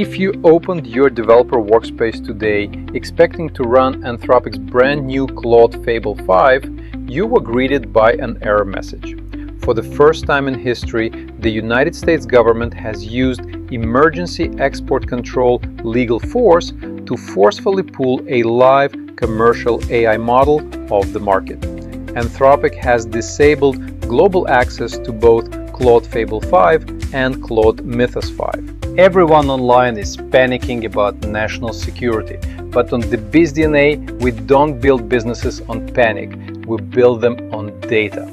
If you opened your developer workspace today expecting to run Anthropic's brand new Claude Fable 5, you were greeted by an error message. For the first time in history, the United States government has used emergency export control legal force to forcefully pull a live commercial AI model off the market. Anthropic has disabled global access to both Claude Fable 5 and Claude Mythos 5. Everyone online is panicking about national security, but on the BizDNA, we don't build businesses on panic, we build them on data.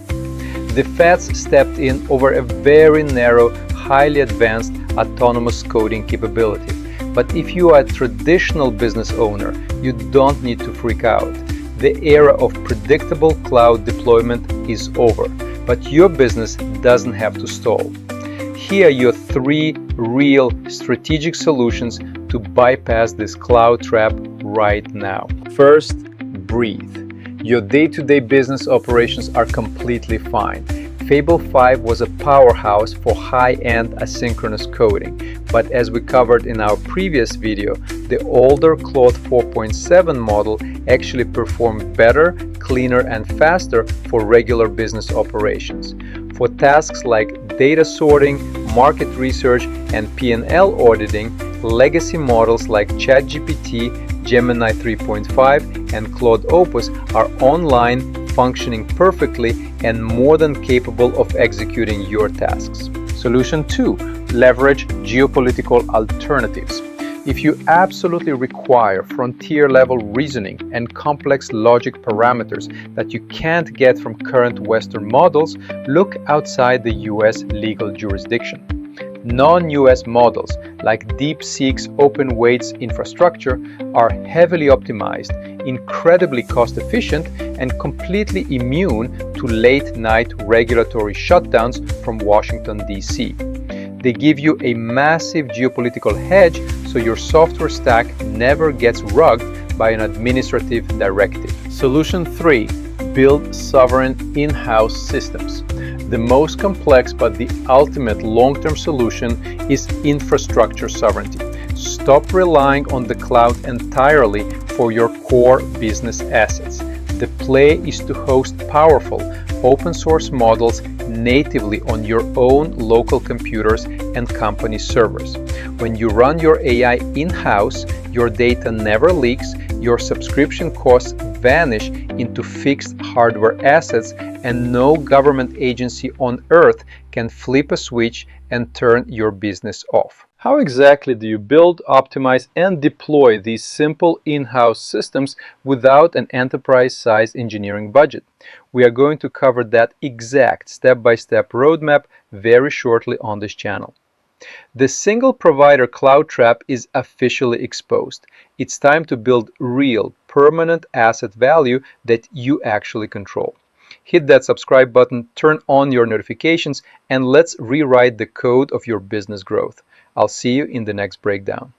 The feds stepped in over a very narrow, highly advanced autonomous coding capability. But if you are a traditional business owner, you don't need to freak out. The era of predictable cloud deployment is over, but your business doesn't have to stall. Here are your 3 real strategic solutions to bypass this cloud trap right now. First, breathe. Your day-to-day business operations are completely fine. Fable 5 was a powerhouse for high-end asynchronous coding, but as we covered in our previous video, the older Claude 4.7 model actually performed better, cleaner, and faster for regular business operations. For tasks like data sorting, market research, and P&L auditing, legacy models like ChatGPT, Gemini 3.5, and Claude Opus are online, functioning perfectly, and more than capable of executing your tasks. Solution 2. Leverage geopolitical alternatives. If you absolutely require frontier-level reasoning and complex logic parameters that you can't get from current Western models, look outside the US legal jurisdiction. Non-US models like DeepSeek's open weights infrastructure are heavily optimized, incredibly cost-efficient, and completely immune to late-night regulatory shutdowns from Washington, D.C. They give you a massive geopolitical hedge so your software stack never gets rugged by an administrative directive. Solution 3. Build sovereign in-house systems. The most complex but the ultimate long-term solution is infrastructure sovereignty. Stop relying on the cloud entirely for your core business assets. The play is to host powerful, open-source models natively on your own local computers and company servers. When you run your AI in-house, your data never leaks, your subscription costs vanish into fixed hardware assets, and no government agency on earth can flip a switch and turn your business off. How exactly do you build, optimize, and deploy these simple in-house systems without an enterprise-sized engineering budget? We are going to cover that exact step-by-step roadmap very shortly on this channel. The single provider cloud trap is officially exposed. It's time to build real, permanent asset value that you actually control. Hit that subscribe button, turn on your notifications, and let's rewrite the code of your business growth. I'll see you in the next breakdown.